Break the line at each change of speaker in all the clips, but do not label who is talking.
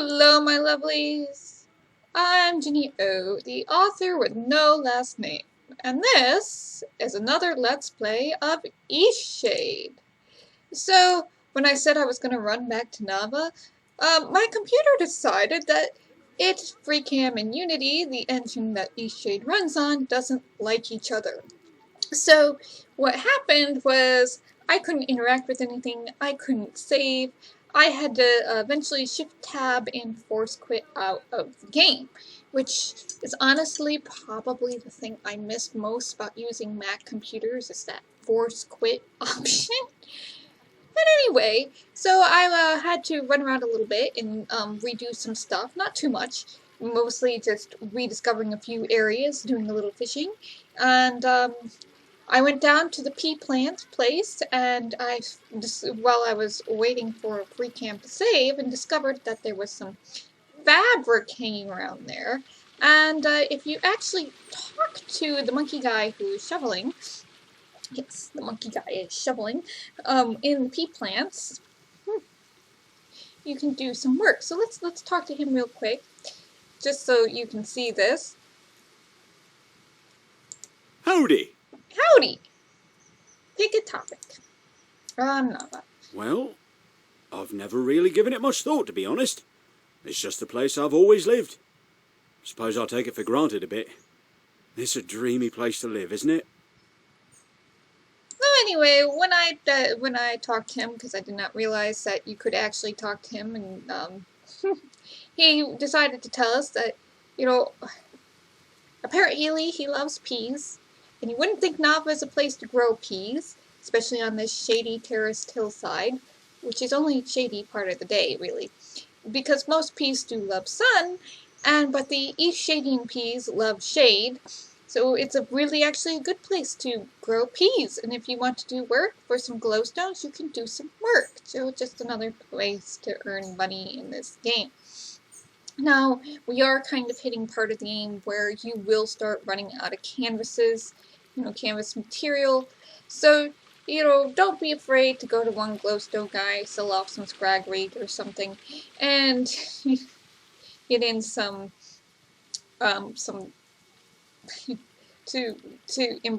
Hello, my lovelies. I'm Ginny O, the author with no last name, and this is another Let's Play of Eastshade. So, when I said I was going to run back to Nava, my computer decided that its Freecam and Unity, the engine that Eastshade runs on, doesn't like each other. So, what happened was I couldn't interact with anything, I couldn't save. I had to eventually shift tab and force quit out of the game, which is honestly probably the thing I missed most about using Mac computers, is that force quit option. But anyway, so I had to run around a little bit and redo some stuff, not too much, mostly just rediscovering a few areas, doing a little fishing, and I went down to the pea plant place, and while I was waiting for Freecam to save, and discovered that there was some fabric hanging around there. And if you actually talk to the monkey guy who is shoveling, yes, the monkey guy is shoveling, in the pea plants, you can do some work. So let's talk to him real quick, just so you can see this.
Howdy.
Howdy! Pick a topic. Nava.
Well, I've never really given it much thought, to be honest. It's just the place I've always lived. Suppose I'll take it for granted a bit. It's a dreamy place to live, isn't it?
Well, anyway, when I talked to him, because I did not realize that you could actually talk to him, and he decided to tell us that, you know, apparently he loves peas. And you wouldn't think Nava is a place to grow peas, especially on this shady terraced hillside, which is only shady part of the day, really, because most peas do love sun, but the Eastshadian peas love shade, so it's actually a good place to grow peas. And if you want to do work for some glowstones, you can do some work. So just another place to earn money in this game. Now, we are kind of hitting part of the game where you will start running out of canvases, canvas material. So, don't be afraid to go to one glowstone guy, sell off some scragweed or something, and get in some and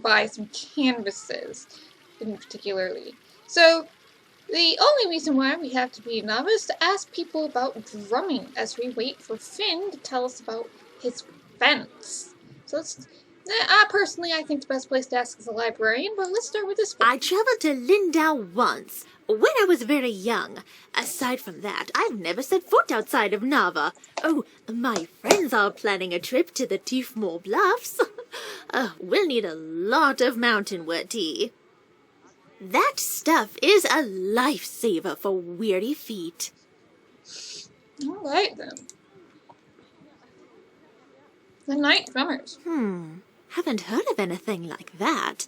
buy some canvases, in particularly. So, the only reason why we have to be a novice is to ask people about drumming as we wait for Finn to tell us about his fence. So personally, I think the best place to ask is a librarian, but let's start with this one.
I traveled to Lindau once, when I was very young. Aside from that, I've never set foot outside of Nava. Oh, my friends are planning a trip to the Tiefmoor Bluffs. We'll need a lot of mountain-wort tea. That stuff is a lifesaver for weary feet.
All right, then. The Night Drummers.
Haven't heard of anything like that.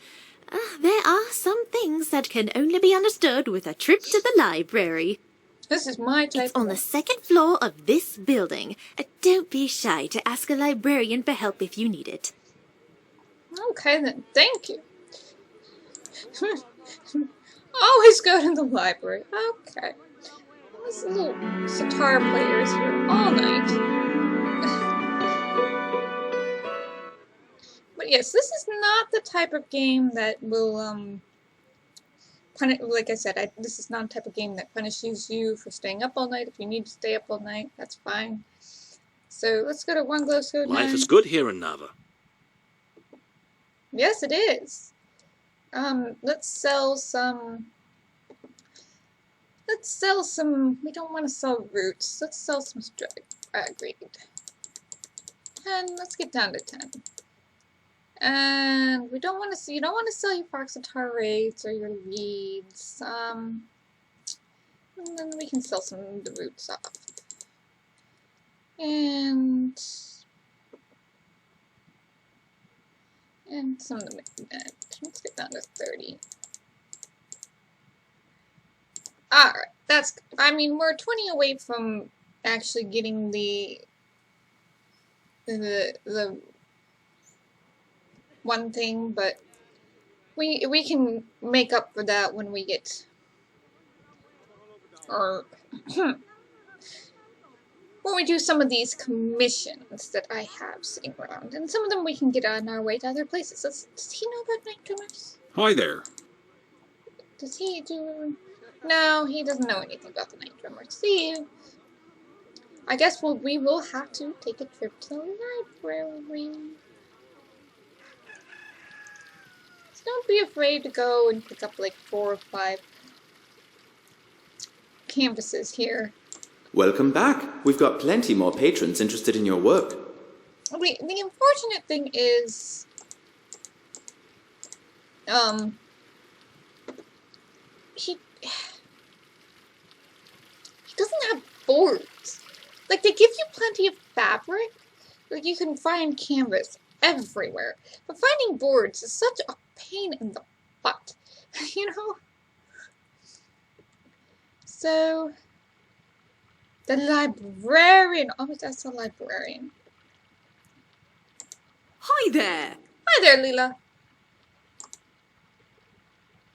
There are some things that can only be understood with a trip to the library.
This is my type.
It's on the second floor of this building. Don't be shy to ask a librarian for help if you need it.
Okay, then. Thank you. Always go to the library. Okay. These little sitar players here all night. But yes, this is not the type of game that will, like I said, this is not a type of game that punishes you for staying up all night. If you need to stay up all night, that's fine. So let's go to one glowstone.
Life is good here in Nava.
Yes, it is. Let's sell some. We don't want to sell roots. Let's sell some scragweed. And let's get down to 10. And you don't want to sell your foxatar rates or your leads. And then we can sell some of the roots off. And some of the let's get down to 30. Alright, we're 20 away from actually getting the one thing, but we can make up for that when we get when we do some of these commissions that I have sitting around. And some of them we can get on our way to other places. Does he know about night drummers?
Hi there.
Does he do... No, he doesn't know anything about the night drummers. See you. I guess we will have to take a trip to the library. So don't be afraid to go and pick up like 4 or 5 canvases here.
Welcome back. We've got plenty more patrons interested in your work.
The unfortunate thing is, he doesn't have boards. Like, they give you plenty of fabric. Like, you can find canvas everywhere. But finding boards is such a pain in the butt. You know? So, the librarian. Oh, that's the librarian.
Hi there.
Hi there, Leela.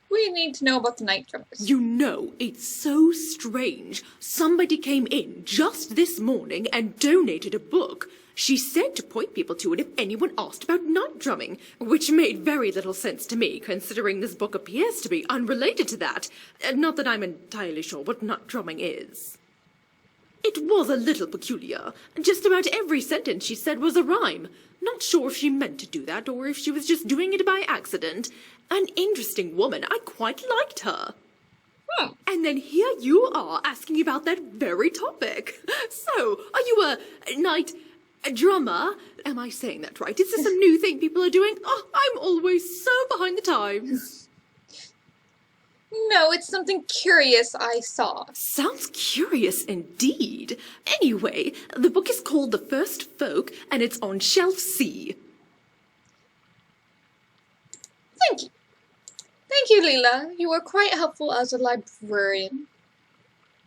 We need to know about the night drummers.
You know, it's so strange. Somebody came in just this morning and donated a book. She said to point people to it if anyone asked about night drumming, which made very little sense to me, considering this book appears to be unrelated to that. Not that I'm entirely sure what night drumming is. It was a little peculiar. Just about every sentence she said was a rhyme. Not sure if she meant to do that or if she was just doing it by accident. An interesting woman. I quite liked her. And then here you are asking about that very topic. So, are you a night drummer? Am I saying that right? Is this a new thing people are doing? Oh, I'm always so behind the times.
No, it's something curious I saw.
Sounds curious indeed. Anyway, the book is called The First Folk, and it's on shelf C.
Thank you. Thank you, Leela. You were quite helpful as a librarian.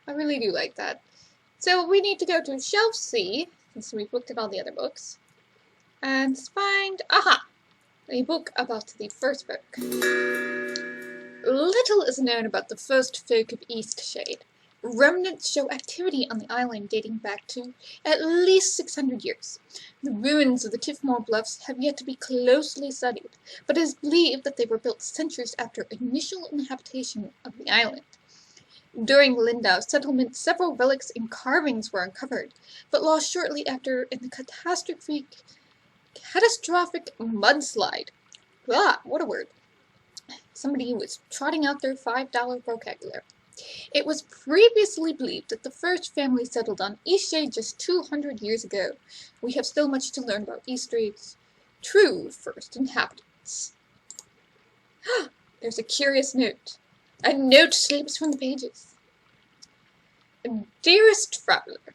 I really do like that. So we need to go to shelf C, since we've looked at all the other books, and find, a book about the first folk. Little is known about the first folk of Eastshade. Remnants show activity on the island dating back to at least 600 years. The ruins of the Tiffmore Bluffs have yet to be closely studied, but it is believed that they were built centuries after initial inhabitation of the island. During Lindau's settlement, several relics and carvings were uncovered, but lost shortly after in the catastrophic mudslide. Ah, what a word. Somebody was trotting out their $5 vocabulary. It was previously believed that the first family settled on Eastshade just 200 years ago. We have still much to learn about Eastshade's true first inhabitants. There's a curious note. A note slips from the pages. Dearest traveler,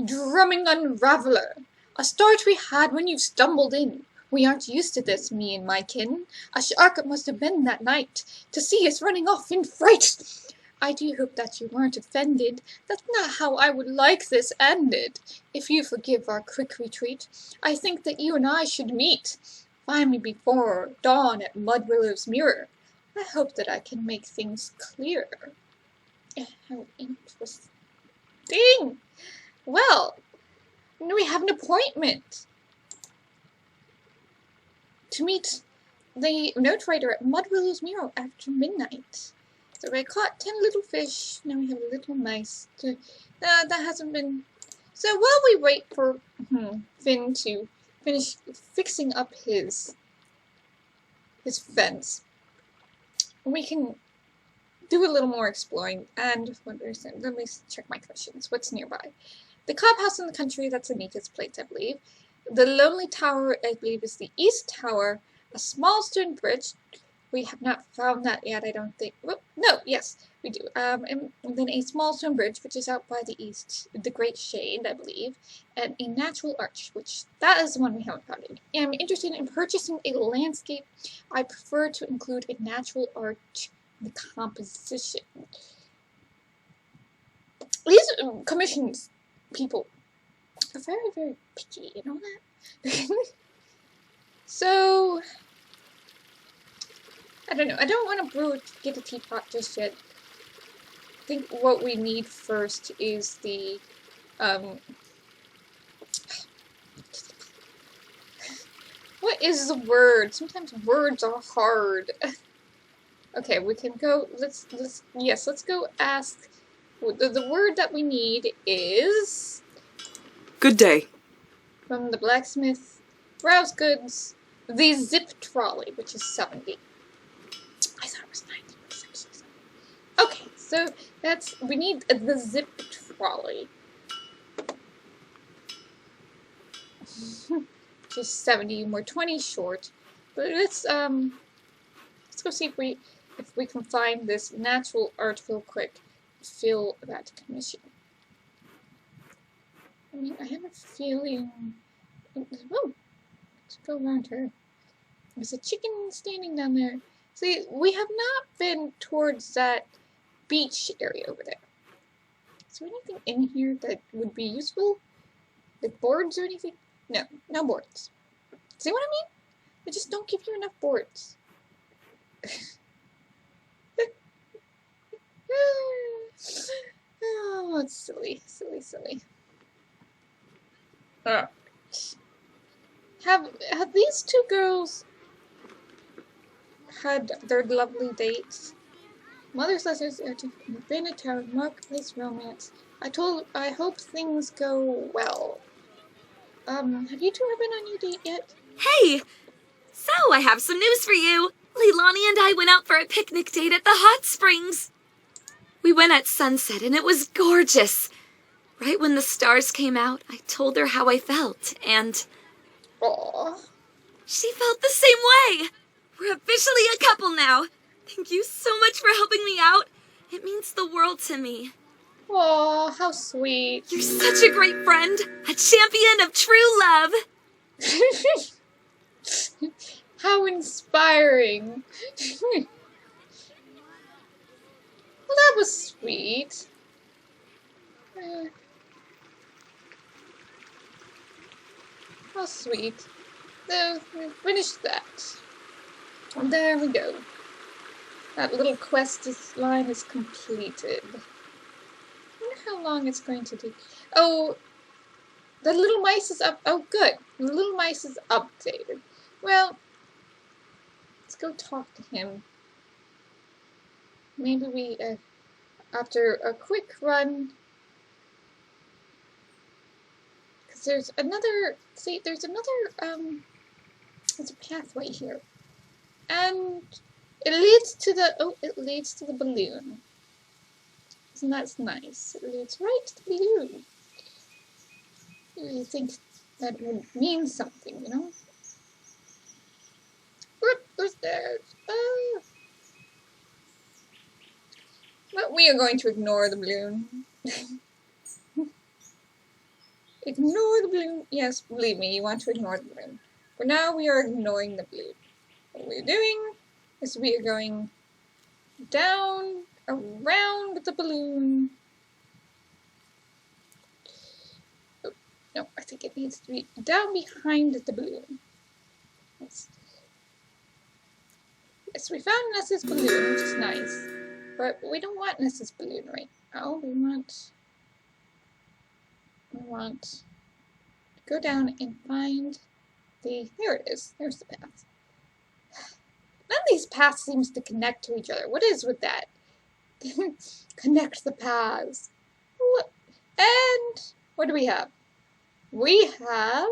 drumming unraveler, a start we had when you stumbled in. We aren't used to this, me and my kin. A shark must have been that night, to see us running off in fright. I do hope that you weren't offended. That's not how I would like this ended. If you forgive our quick retreat, I think that you and I should meet. Find me before dawn at Mudwillow's mirror. I hope that I can make things clearer. How interesting. Well, we have an appointment to meet the note writer at Mudwillow's mirror after midnight. So I caught 10 little fish. Now we have a little mice. That hasn't been... So while we wait for Finn to finish fixing up his fence, we can do a little more exploring. And let me check my questions. What's nearby? The clubhouse in the country, that's Anika's place, I believe. The Lonely Tower, I believe, is the East Tower. A small stone bridge. We have not found that yet, I don't think. Well, no, yes, we do. And then a small stone bridge, which is out by the Great Shade, I believe. And a natural arch, which that is the one we haven't found. I'm interested in purchasing a landscape. I prefer to include a natural arch in the composition. These commissions, people, are very, very picky, you know that? So, I don't know. I don't want to get a teapot just yet. I think what we need first is the What is the word? Sometimes words are hard. Okay, we can go, let's go ask, the word that we need is...
Good day.
From the blacksmith, browse goods, the zip trolley, which is 70. I thought it was 90, but it's actually 70. Okay, so we need the zip trolley. Just 70, we're 20 short. But let's go see if we can find this natural art real quick. Fill that commission. I mean, I have a feeling... Oh! Let's go around her. There's a chicken standing down there. See, we have not been towards that beach area over there. Is there anything in here that would be useful? Like boards or anything? No, no boards. See what I mean? They just don't give you enough boards. Oh, it's silly, silly, silly. Have these two girls had their lovely dates? Mother's letters are to been a tower marketplace romance. I hope things go well. Have you two ever been on your date yet?
Hey! So, I have some news for you. Leilani and I went out for a picnic date at the hot springs. We went at sunset and it was gorgeous. Right when the stars came out, I told her how I felt, and...
Aww.
She felt the same way. We're officially a couple now. Thank you so much for helping me out. It means the world to me.
Aw, how sweet.
You're such a great friend. A champion of true love.
How inspiring. Well, that was sweet. How sweet. There, we finished that. And there we go. That little quest line is completed. I wonder how long it's going to take. Oh, the little mice is up. Oh, good. The little mice is updated. Well, let's go talk to him. Maybe we, after a quick run, because there's another, see, there's a pathway here. And it leads to the balloon. Isn't that nice? It leads right to the balloon. You think that would mean something, you know? Where's that? But we are going to ignore the balloon. Ignore the balloon. Yes, believe me, you want to ignore the balloon. For now, we are ignoring the balloon. What we're doing is we are going down, around the balloon. Oh, no, I think it needs to be down behind the balloon. Yes, we found Nessa's balloon, which is nice. But we don't want Nessa's balloon right now. We want to go down and find there it is. There's the path. None of these paths seems to connect to each other. What is with that? Connect the paths. And what do we have? We have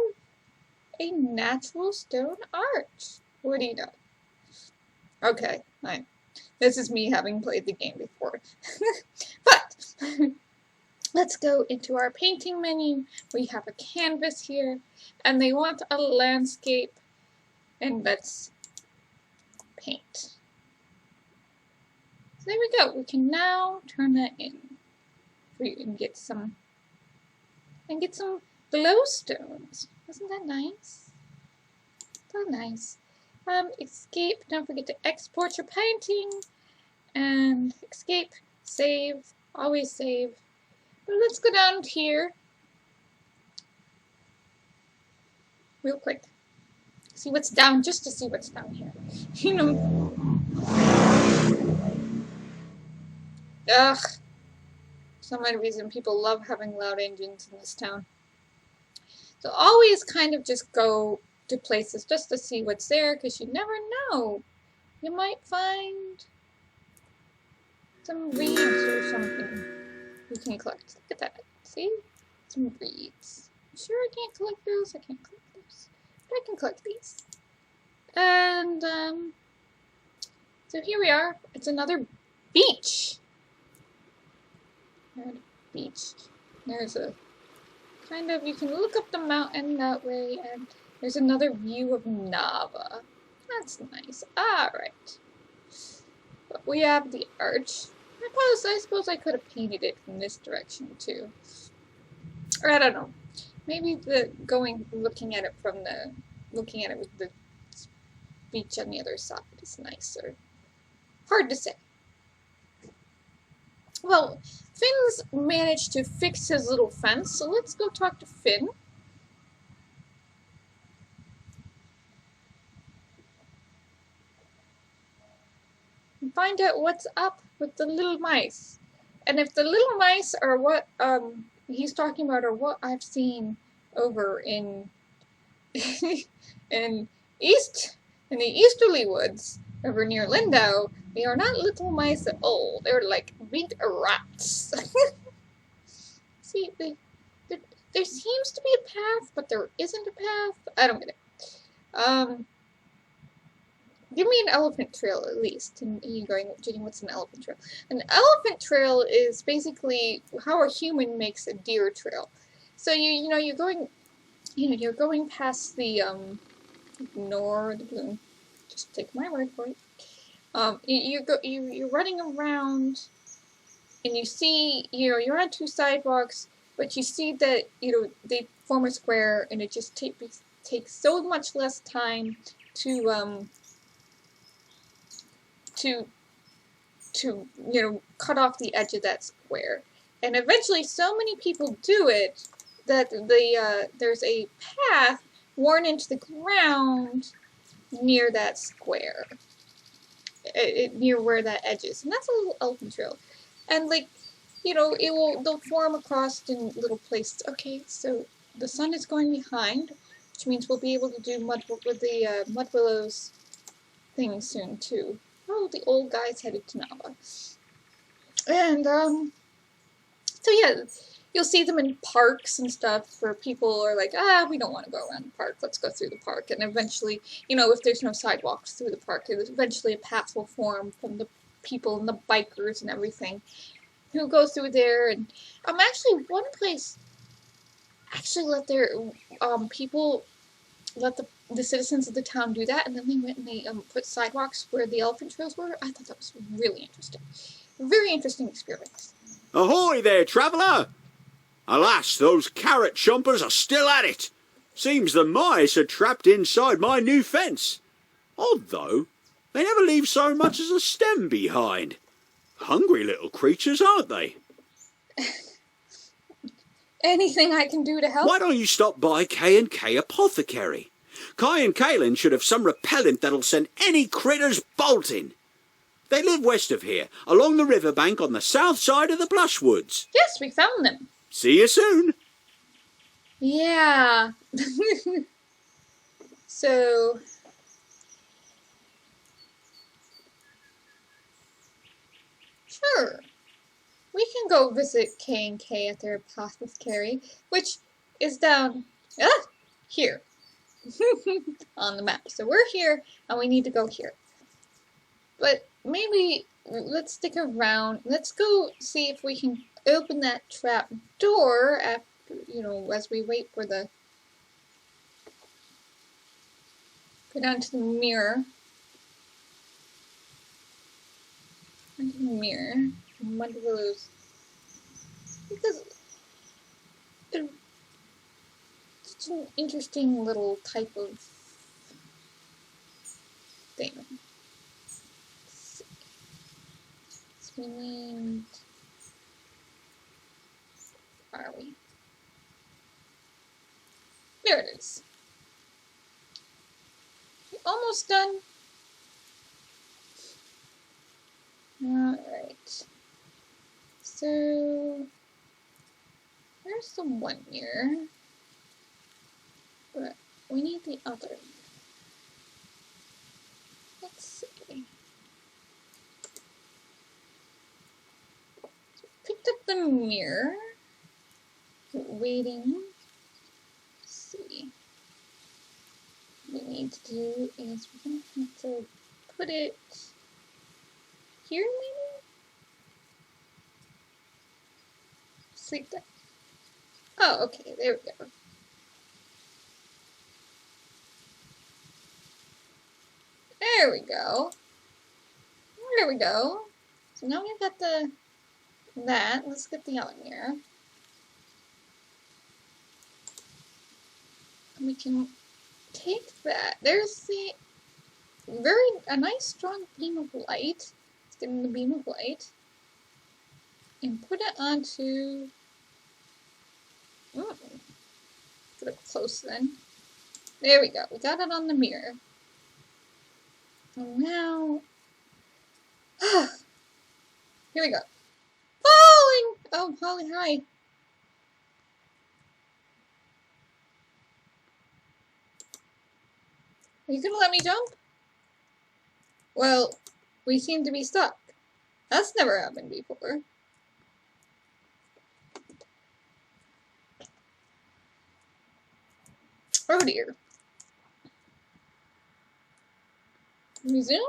a natural stone arch. What do you know? Okay, fine. This is me having played the game before. But let's go into our painting menu. We have a canvas here, and they want a landscape, and let's paint. So there we go. We can now turn that in. We can get some glowstones. Isn't that nice? So nice. Escape. Don't forget to export your painting. And escape. Save. Always save. But let's go down here. Real quick. See what's down, just to see what's down here. You know. Ugh. For some odd reason, people love having loud engines in this town. So always kind of just go to places just to see what's there, because you never know. You might find some reeds or something you can collect. Look at that. See? Some reeds. Sure I can't collect those? I can't collect those. But I can collect these. And, so here we are. It's another beach. Beach. There's a kind of, you can look up the mountain that way, and there's another view of Nava. That's nice. Alright. But we have the arch. I suppose I could have painted it from this direction too. Or I don't know. Maybe looking at it with the beach on the other side is nicer. Hard to say. Well, Finn's managed to fix his little fence, so let's go talk to Finn. And find out what's up with the little mice. And if the little mice are what he's talking about, or what I've seen over in in the easterly woods over near Lindau, they are not little mice at all. They're like big rats. See, there seems to be a path, but there isn't a path. I don't get it. Give me an elephant trail at least. And you're going, Ginny, what's an elephant trail? An elephant trail is basically how a human makes a deer trail. So you're going past the just take my word for it. You're running around, and you see, you're on two sidewalks, but you see that they form a square, and it just takes so much less time to cut off the edge of that square. And eventually so many people do it that there's a path worn into the ground near that square, near where that edge is, and that's a little elephant trail. And they'll form across in little places. Okay, so the sun is going behind, which means we'll be able to do Mudwillow's thing soon too. Oh, the old guy's headed to Nava. And, so yeah, you'll see them in parks and stuff where people are like, we don't want to go around the park, let's go through the park. And eventually, if there's no sidewalks through the park, eventually a path will form from the people and the bikers and everything who go through there. And, actually, one place actually let their, people let the citizens of the town do that, and then they went and they put sidewalks where the elephant trails were. I thought that was really interesting. Very interesting experience.
Ahoy there, traveller! Alas, those carrot chompers are still at it. Seems the mice are trapped inside my new fence. Odd, though. They never leave so much as a stem behind. Hungry little creatures, aren't they?
Anything I can do to help?
Why don't you stop by K&K Apothecary? Kai and Kaylin should have some repellent that'll send any critters bolting. They live west of here, along the riverbank on the south side of the Blushwoods.
Yes, we found them.
See you soon.
Yeah. So... Sure. We can go visit K&K at their apothecary, which is down here on the map. So we're here, and we need to go here. But maybe let's stick around. Let's go see if we can open that trap door after, as we wait for the... Go down to the mirror. Into the mirror. Mudwillow's, because it's such an interesting little type of thing. Let's see. So we named, where are we? There it is. Almost done. Alright. So, there's the one mirror. But We need the other. Let's see. Picked up the mirror. Waiting. Let's see. What we need to do is we're gonna have to put it here, maybe? Sleep there. Oh, okay, there we go. There we go. There we go. So now we've got that. Let's get the other mirror. And we can take that. There's a nice strong beam of light. Let's get in the beam of light. And put it onto... Put it close then. There we go. We got it on the mirror. And now... Here we go. Falling! Oh, Holly, hi. Are you gonna let me jump? Well, we seem to be stuck. That's never happened before. Oh dear. Resume?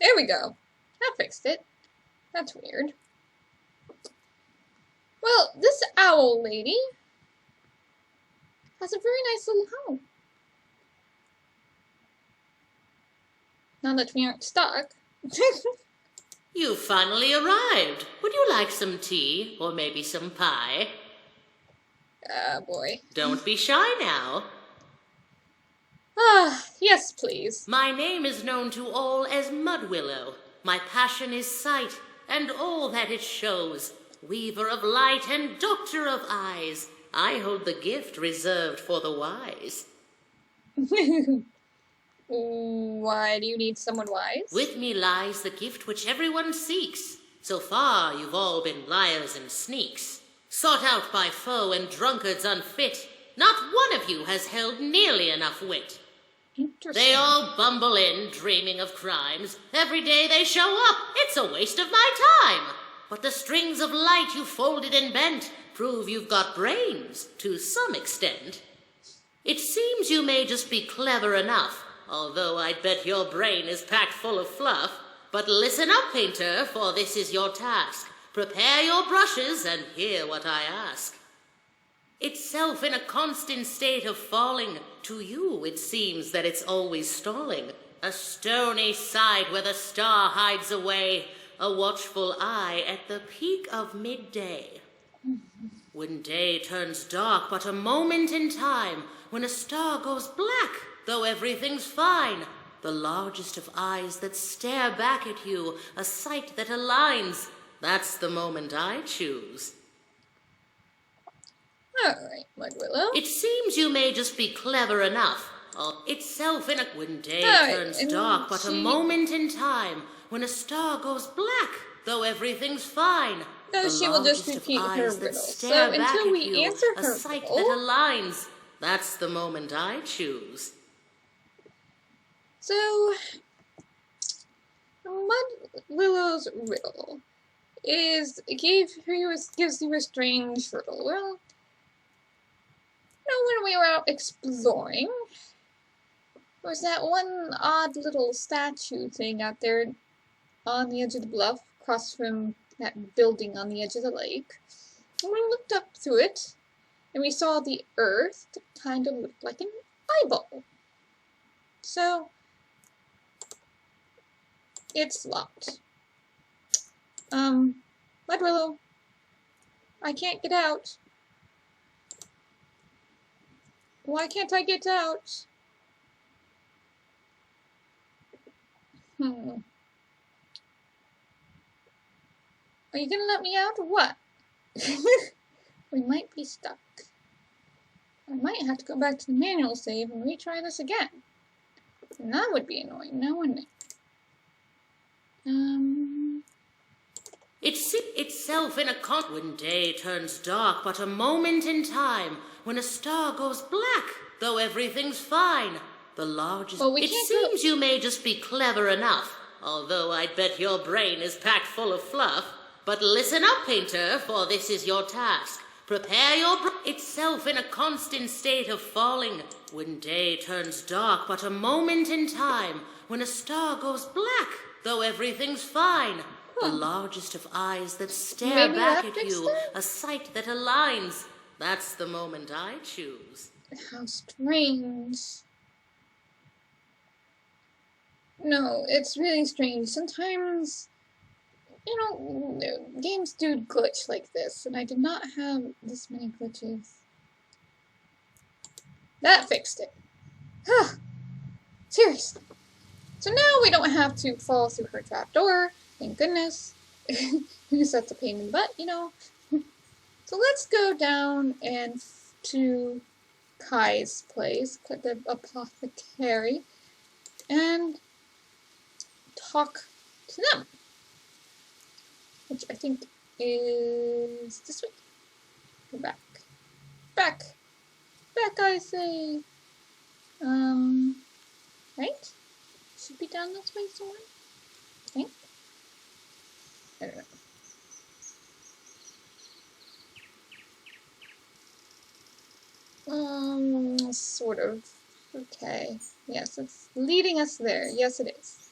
There we go. That fixed it. That's weird. Well, this owl lady has a very nice little home. Now that we aren't stuck.
You finally arrived. Would you like some tea or maybe some pie?
Boy.
Don't be shy now.
Ah, yes, please.
My name is known to all as Mudwillow. My passion is sight and all that it shows. Weaver of light and doctor of eyes. I hold the gift reserved for the wise.
Why do you need someone wise?
With me lies the gift which everyone seeks. So far you've all been liars and sneaks. Sought out by foe and drunkards unfit. Not one of you has held nearly enough wit.
Interesting.
They all bumble in, dreaming of crimes. Every day they show up. It's a waste of my time. But the strings of light you folded and bent prove you've got brains, to some extent. It seems you may just be clever enough, although I'd bet your brain is packed full of fluff. But listen up, painter, for this is your task. Prepare your brushes and hear what I ask. Itself in a constant state of falling, to you it seems that it's always stalling. A stony side where the star hides away, a watchful eye at the peak of midday. When day turns dark but a moment in time, when a star goes black, though everything's fine, the largest of eyes that stare back at you, a sight that aligns, that's the moment I choose.
Alright, Mudwillow.
It seems you may just be clever enough. Itself in a... When day turns dark but a moment in time, when a star goes black, though everything's fine.
No, she will just repeat her riddle. So until we answer her
a sight
riddle,
that aligns, that's the moment I choose.
So, Mudwillow's riddle gives you a strange riddle. Well, when we were out exploring, there was that one odd little statue thing out there on the edge of the bluff, across from that building on the edge of the lake. And we looked up through it, and we saw the earth that kind of looked like an eyeball. So, it's locked. Mudwillow, I can't get out. Why can't I get out? Are you gonna let me out or what? We might be stuck. I might have to go back to the manual save and retry this again. And that would be annoying, now wouldn't it?
Itself in a when day turns dark but a moment in time, when a star goes black, though everything's fine. The largest...
Well, we
it
can't
seems you may just be clever enough, although I'd bet your brain is packed full of fluff. But listen up, Painter, for this is your task. Prepare your itself in a constant state of falling. When day turns dark but a moment in time, when a star goes black, though everything's fine. The largest of eyes that stare
Maybe
back
that
at
fixed
you,
it?
a sight that aligns. That's the moment I choose.
How strange. No, it's really strange. Sometimes, games do glitch like this, and I did not have this many glitches. That fixed it. Huh. Seriously. So now we don't have to fall through her trapdoor. Thank goodness. Because that's a pain in the butt, So let's go down and to Kai's place, the apothecary, and talk to them. Which I think is this way. Go back. Back, I say. Right? Should be down this way somewhere, I think. I don't know. Sort of. Okay. Yes, it's leading us there. Yes, it is.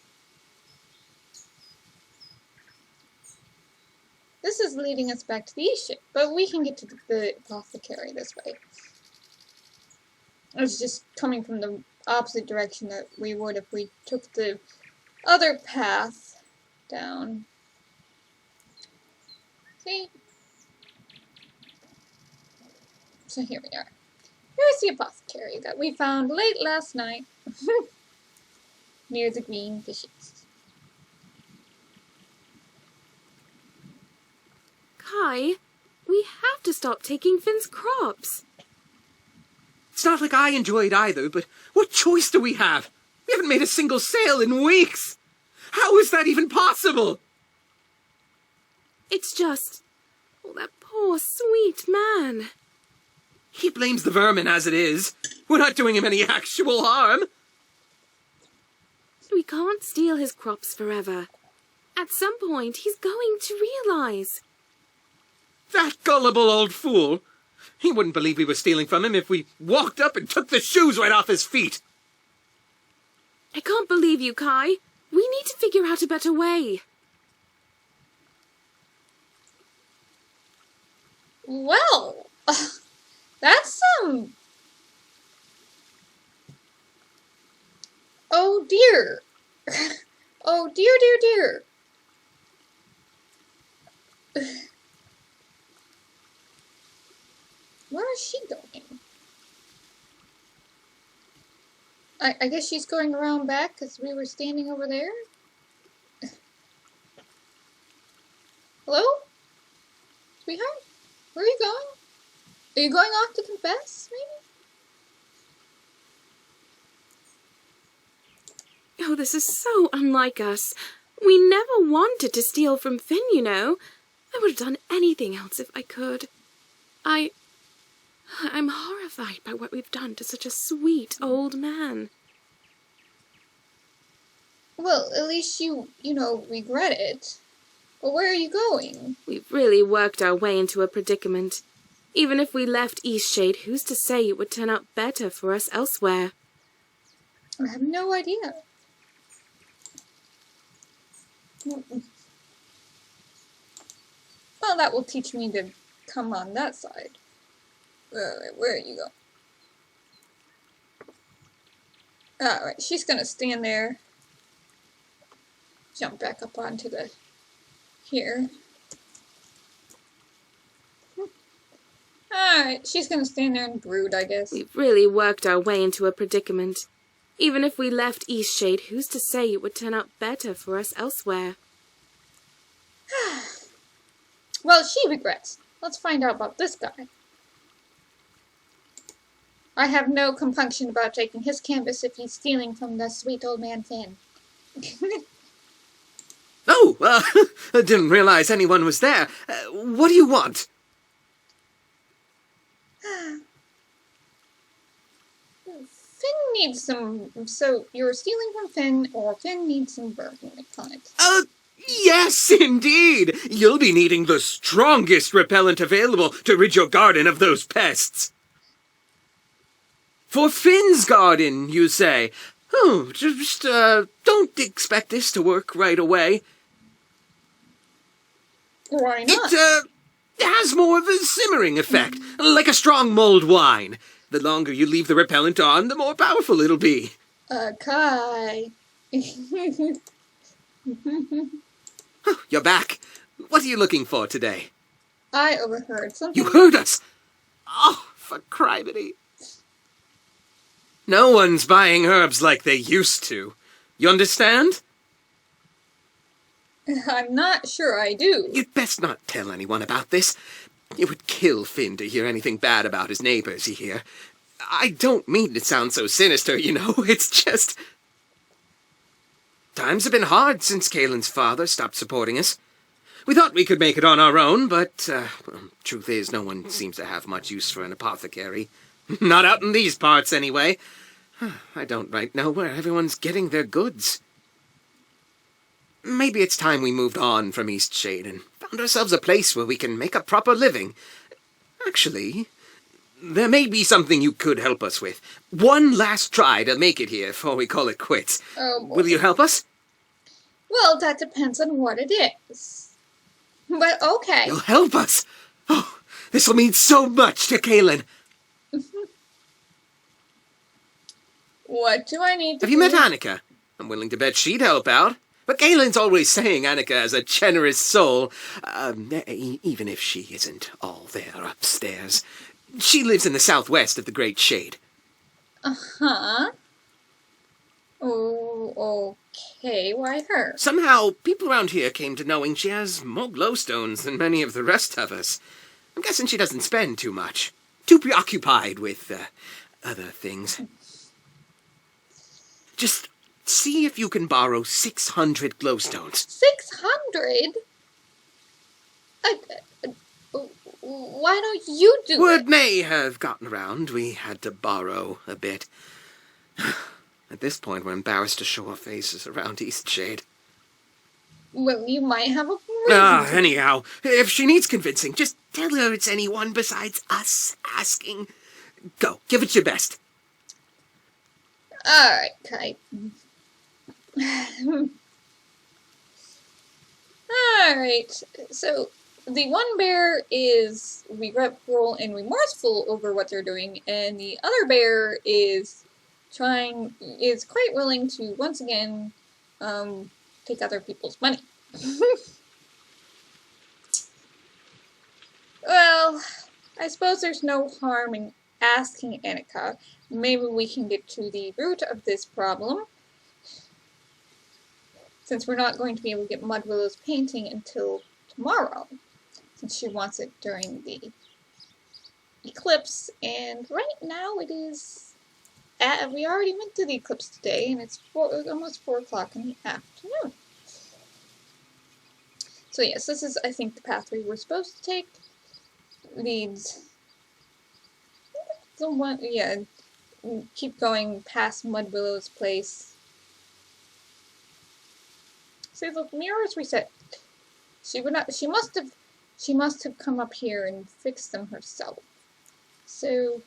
This is leading us back to the Eastshade, but we can get to the apothecary this way. It's just coming from the opposite direction that we would if we took the other path down. See? So here we are. Here's the apothecary that we found late last night near the green fishes.
Kai, we have to stop taking Finn's crops.
It's not like I enjoy it either, but what choice do we have? We haven't made a single sale in weeks. How is that even possible?
It's just... oh, that poor, sweet man.
He blames the vermin as it is. We're not doing him any actual harm.
We can't steal his crops forever. At some point, he's going to realize.
That gullible old fool. He wouldn't believe we were stealing from him if we walked up and took the shoes right off his feet.
I can't believe you, Kai. We need to figure out a better way.
Well, that's some... oh dear. Oh dear, dear, dear. Where is she going? I guess she's going around back because we were standing over there. Hello? Sweetheart? Where are you going? Are you going off to confess, maybe?
Oh, this is so unlike us. We never wanted to steal from Finn, I would have done anything else if I could. I'm horrified by what we've done to such a sweet old man.
Well, at least you regret it. But where are you going?
We've really worked our way into a predicament. Even if we left Eastshade, who's to say it would turn out better for us elsewhere?
I have no idea. Well, that will teach me to come on that side. Where are you going? Alright, she's gonna stand there. Jump back up onto the... here. Alright, she's gonna stand there and brood, I guess.
We've really worked our way into a predicament. Even if we left Eastshade, who's to say it would turn out better for us elsewhere?
Well, she regrets. Let's find out about this guy. I have no compunction about taking his canvas if he's stealing from the sweet old man Finn.
Oh, I didn't realize anyone was there. What do you want?
need some... So, you're stealing from Finn, or Finn needs some vermin repellent.
Yes, indeed! You'll be needing the strongest repellent available to rid your garden of those pests. For Finn's garden, you say? Oh, just, don't expect this to work right away.
Why not?
It has more of a simmering effect, like a strong mulled wine. The longer you leave the repellent on, the more powerful it'll be.
Kai.
You're back. What are you looking for today?
I overheard something.
You heard us! Oh, for criminy. No one's buying herbs like they used to. You understand?
I'm not sure I do.
You'd best not tell anyone about this. It would kill Finn to hear anything bad about his neighbors, you hear. I don't mean to sound so sinister, you know. It's just... Times have been hard since Kaylin's father stopped supporting us. We thought we could make it on our own, but truth is, no one seems to have much use for an apothecary. Not out in these parts, anyway. I don't right know where everyone's getting their goods. Maybe it's time we moved on from Eastshade and found ourselves a place where we can make a proper living. Actually, there may be something you could help us with. One last try to make it here before we call it quits.
Oh, boy.
Will you help us?
Well, that depends on what it is. But okay.
You'll help us? Oh, this will mean so much to Kaylin.
What do I need to
Have you met
do?
Annika? I'm willing to bet she'd help out. But Kaylin's always saying Annika has a generous soul, even if she isn't all there upstairs. She lives in the southwest of the Great Shade.
Uh-huh. Oh, okay. Why her?
Somehow, people around here came to knowing she has more glowstones than many of the rest of us. I'm guessing she doesn't spend too much. Too preoccupied with, other things. Just see if you can borrow 600 glowstones.
600? Why don't you do
Word
it?
may have gotten around. We had to borrow a bit. At this point, we're embarrassed to show our faces around Eastshade.
Well, you might have a reason.
Anyhow, if she needs convincing, just tell her it's anyone besides us asking. Go, give it your best.
Alright, Kai. Alright, so the one bear is regretful and remorseful over what they're doing, and the other bear is quite willing to once again take other people's money. Well, I suppose there's no harm in asking Annika. Maybe we can get to the root of this problem, since we're not going to be able to get Mudwillow's painting until tomorrow, since she wants it during the eclipse, and right now it is, we already went to the eclipse today, and it's almost 4 o'clock in the afternoon. So yes, this is, I think, the pathway we're supposed to take. Leads, keep going past Mudwillow's place. See, the mirrors reset. She must have come up here and fixed them herself. So,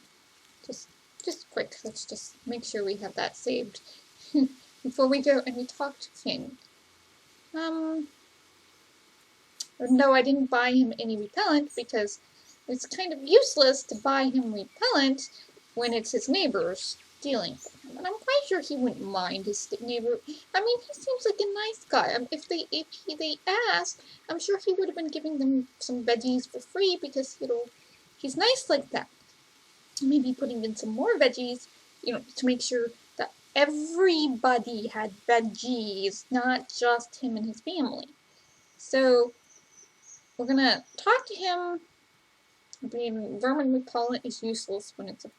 just quick, let's just make sure we have that saved before we go and we talk to Finn. No, I didn't buy him any repellent because it's kind of useless to buy him repellent when it's his neighbors stealing from him. And I'm quite sure he wouldn't mind his neighbor. I mean, he seems like a nice guy. If they asked, I'm sure he would have been giving them some veggies for free because, he's nice like that. Maybe putting in some more veggies, to make sure that everybody had veggies, not just him and his family. So, we're gonna talk to him. Vermin repellent is useless when it's a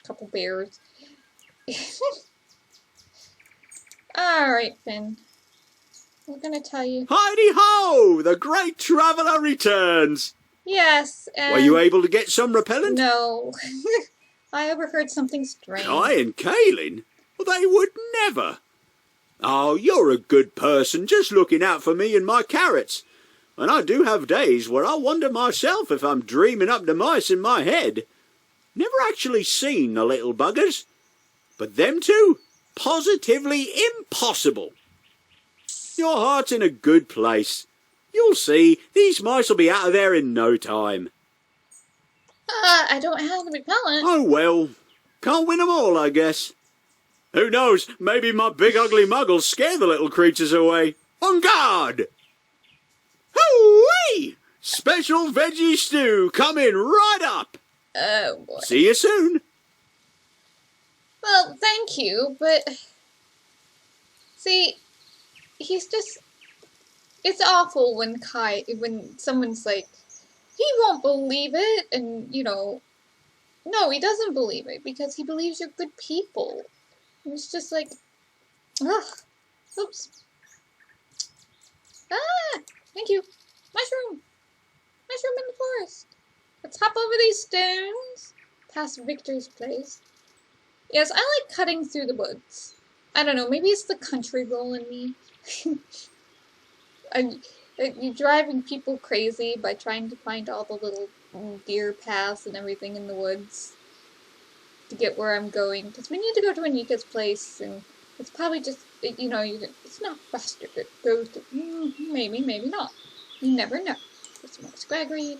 couple bears. Alright, Finn. We're gonna tell you.
Heidi-ho! The great traveller returns!
Yes, and...
Were you able to get some repellent?
No. I overheard something strange.
Kai and Kaylin? Well, they would never. Oh, you're a good person, just looking out for me and my carrots. And I do have days where I wonder myself if I'm dreaming up the mice in my head. Never actually seen the little buggers. But them two? Positively impossible. Your heart's in a good place. You'll see, these mice will be out of there in no time.
I don't have the repellent.
Oh well, can't win 'em all, I guess. Who knows, maybe my big ugly muggles scare the little creatures away. On guard! Hoo-wee! Special veggie stew coming right up.
Oh, boy.
See you soon.
Well, thank you, but... See, he's just... It's awful when someone's like, he won't believe it, and, you know... No, he doesn't believe it, because he believes you're good people. And it's just like... Ugh. Oops. Ah! Thank you. Mushroom! Mushroom in the forest. Let's hop over these stones. Past Victor's place. Yes, I like cutting through the woods. I don't know, maybe it's the country roll in me. You're driving people crazy by trying to find all the little deer paths and everything in the woods to get where I'm going. Because we need to go to Anika's place, and it's probably just, you know, it's not faster to go to... maybe, maybe not. You never know. There's more scraggery.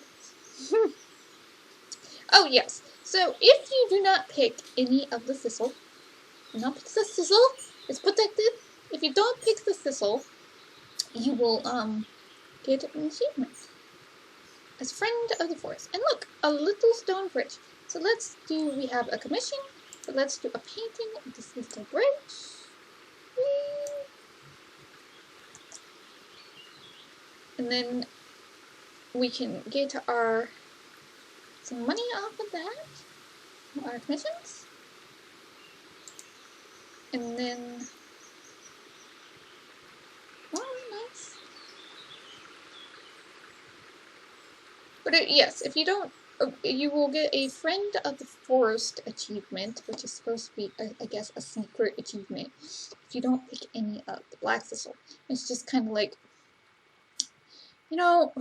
Oh, yes. So, if you do not pick any of the thistle, it's protected. If you don't pick the thistle, you will, get an achievement. As friend of the forest. And look, a little stone bridge. So we have a commission, but let's do a painting of this little bridge. Whee! And then we can get some money off of that, our commissions. And then, oh, nice. But yes, if you don't, you will get a Friend of the Forest achievement, which is supposed to be, I guess, a secret achievement. If you don't pick any of the black thistle, it's just kind of like, you know,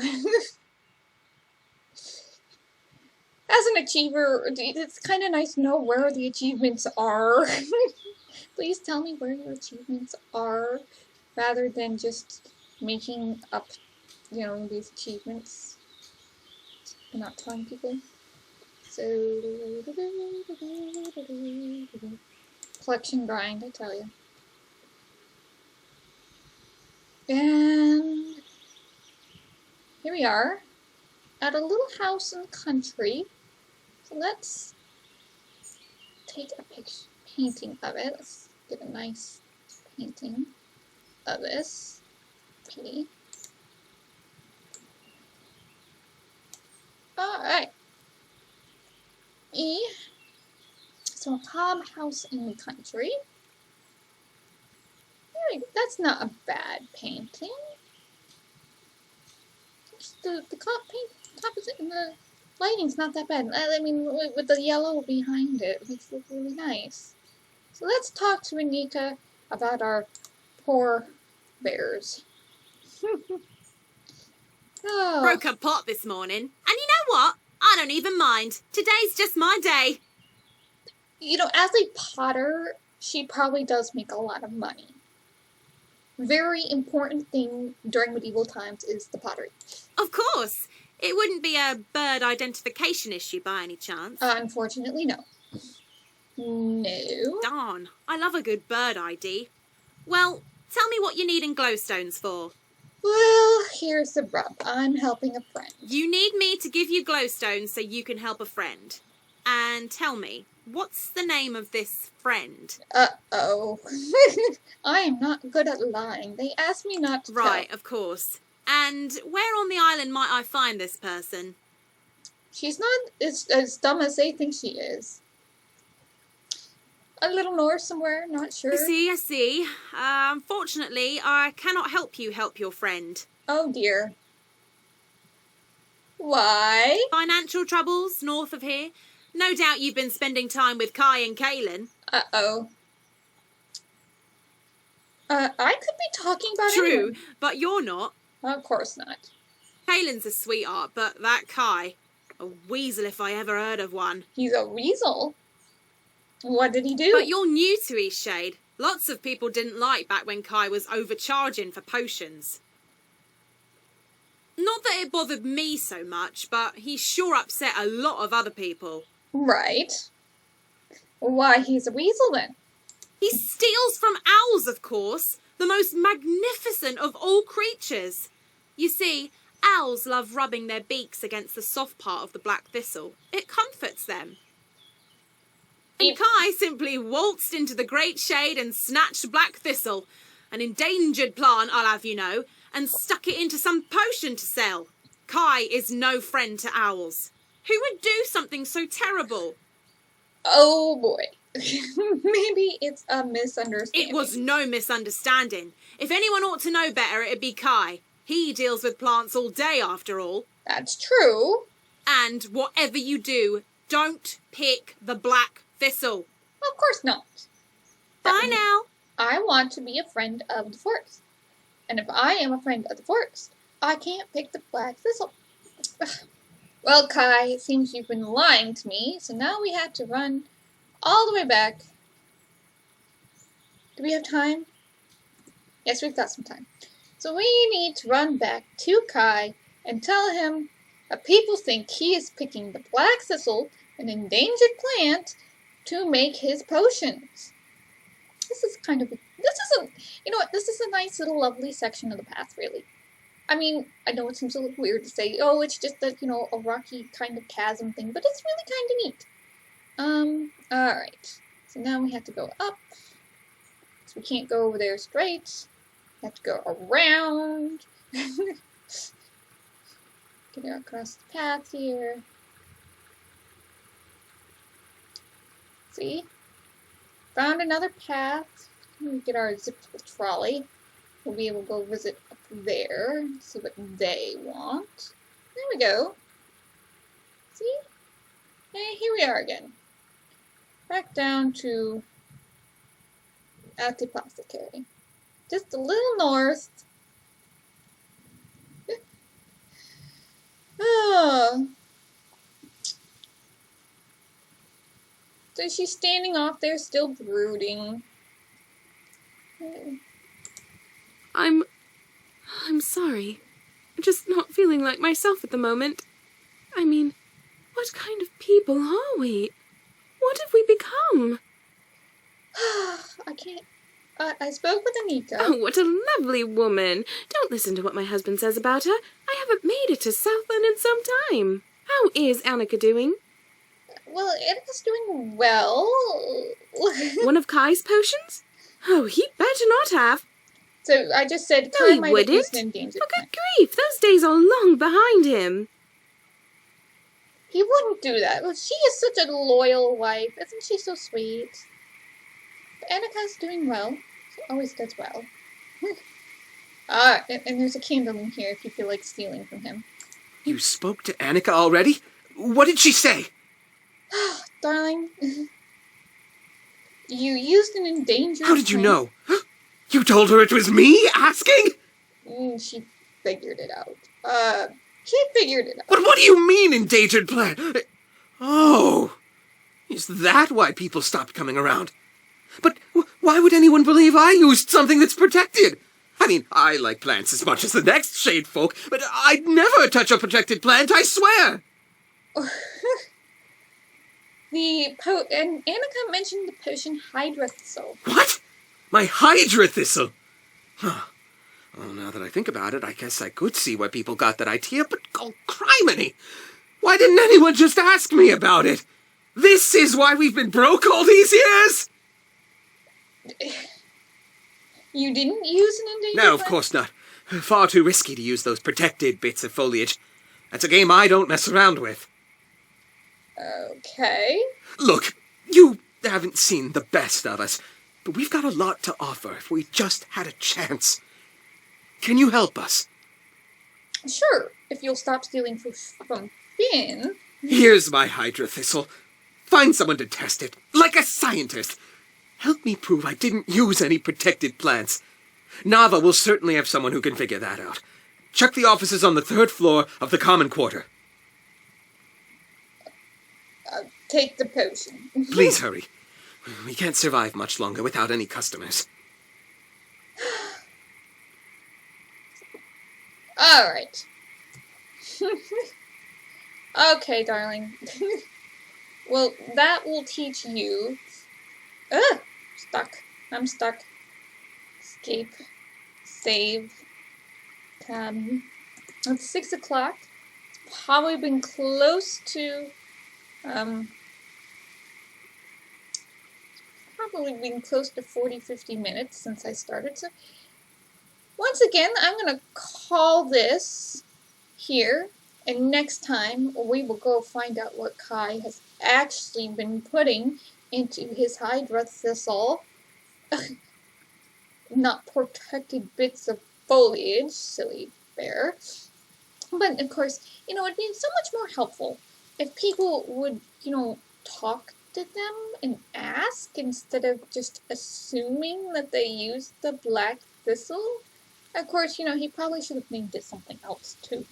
as an achiever, it's kind of nice to know where the achievements are. Please tell me where your achievements are, rather than just making up, you know, these achievements and not telling people. So, collection grind, I tell you. And here we are at a little house in the country. So let's take a painting of it. Let's get a nice painting of this. Okay. Alright. So a farmhouse in the country. That's not a bad painting. The composite and the lighting's not that bad. I mean, with the yellow behind it, it makes it look really nice. So let's talk to Anika about our poor bears. Oh.
Broke a pot this morning. And you know what? I don't even mind. Today's just my day.
You know, as a potter, she probably does make a lot of money. Very important thing during medieval times is the pottery.
Of course. It wouldn't be a bird identification issue by any chance.
Unfortunately, no. No.
Darn. I love a good bird ID. Well, tell me what you need in glowstones for.
Well, here's the rub. I'm helping a friend.
You need me to give you glowstones so you can help a friend. And tell me, what's the name of this friend?
Uh-oh. I am not good at lying. They asked me not to tell.
Right, of course. And where on the island might I find this person?
She's not as dumb as they think she is. A little north somewhere, not sure.
I see. Unfortunately, I cannot help you help your friend.
Oh dear. Why?
Financial troubles north of here. No doubt you've been spending time with Kai and Kaylin.
Uh-oh. I could be talking about
True,
anyone.
but you're not.
Of course not.
Kaylin's a sweetheart, but that Kai, a weasel if I ever heard of one.
He's a weasel. What did he do?
But you're new to Eastshade. Lots of people didn't like back when Kai was overcharging for potions. Not that it bothered me so much, but he sure upset a lot of other people.
Right. Why, he's a weasel then.
He steals from owls, of course, the most magnificent of all creatures. You see, owls love rubbing their beaks against the soft part of the black thistle. It comforts them. And Kai simply waltzed into the great shade and snatched black thistle, an endangered plant, I'll have you know, and stuck it into some potion to sell. Kai is no friend to owls. Who would do something so terrible?
Oh boy. Maybe it's a misunderstanding.
It was no misunderstanding. If anyone ought to know better, it'd be Kai. He deals with plants all day, after all.
That's true.
And whatever you do, don't pick the black thistle.
Of course not.
Bye now.
I want to be a friend of the forest. And if I am a friend of the forest, I can't pick the black thistle. Well, Kai, it seems you've been lying to me, so now we have to run all the way back. Do we have time? Yes, we've got some time. So we need to run back to Kai and tell him that people think he is picking the black thistle, an endangered plant, to make his potions. This is a nice little lovely section of the path, really. I mean, I know it seems a little weird to say, oh, it's just a rocky kind of chasm thing, but it's really kind of neat. Alright. So now we have to go up. So we can't go over there straight. We have to go around. Get across the path here. See? Found another path. We get our zip trolley. We'll be able to go visit up there. See what they want. There we go. See? Hey, here we are again. Back down to at the apothecary. Just a little north. Oh. So she's standing off there, still brooding.
I'm sorry. I'm just not feeling like myself at the moment. I mean, what kind of people are we? What have we become?
I can't. I spoke with Anika.
Oh, what a lovely woman. Don't listen to what my husband says about her. I haven't made it to Southland in some time. How is Annika doing?
Well, Annika's doing well.
One of Kai's potions? Oh, he better not have.
So I just said
No,
Kai
he
might
wouldn't.
have used an endangered
For
plant.
good grief, those days are long behind him.
He wouldn't do that. Well, she is such a loyal wife. Isn't she so sweet? But Annika's doing well. She always does well. And there's a candle in here if you feel like stealing from him.
You spoke to Annika already? What did she say?
Darling, you used an endangered
How did you
plant.
know? You told her it was me asking?
She figured it out. She figured it out.
But what do you mean, endangered plant? Oh, is that why people stopped coming around? But why would anyone believe I used something that's protected? I mean, I like plants as much as the next shade folk, but I'd never touch a protected plant, I swear!
And Annika mentioned the potion Hydra Thistle.
What? My Hydra Thistle? Huh. Well, now that I think about it, I guess I could see why people got that idea, but oh, criminy! Why didn't anyone just ask me about it? This is why we've been broke all these years?
You didn't use an endangered
No, of
plant?
course not. Far too risky to use those protected bits of foliage. That's a game I don't mess around with.
Okay.
Look, you haven't seen the best of us, but we've got a lot to offer if we just had a chance. Can you help us?
Sure, if you'll stop stealing from Finn.
Here's my Hydra Thistle. Find someone to test it, like a scientist. Help me prove I didn't use any protected plants. Nava will certainly have someone who can figure that out. Check the offices on the 3rd floor of the common quarter.
Take the potion.
Please hurry. We can't survive much longer without any customers.
Alright. Okay, darling. Well, that will teach you... Ugh! Stuck. I'm stuck. Escape. Save. It's 6 o'clock. It's probably been close to... probably been close to 40-50 minutes since I started. So, once again, I'm going to call this here. And next time, we will go find out what Kai has actually been putting into his Hydra Thistle. Not protected bits of foliage, silly bear. But, of course, it'd be so much more helpful if people would, talk to them and ask instead of just assuming that they used the black thistle. Of course, he probably should have named it something else, too.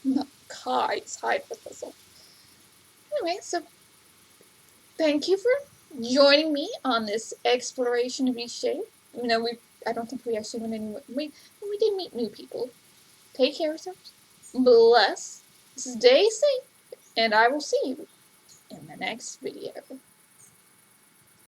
Not Kai's Hydra Thistle. Anyway, so thank you for joining me on this exploration of Eastshade. I don't think we actually went anywhere. We did meet new people. Take care of yourselves. Bless. Stay safe. And I will see you in the next video.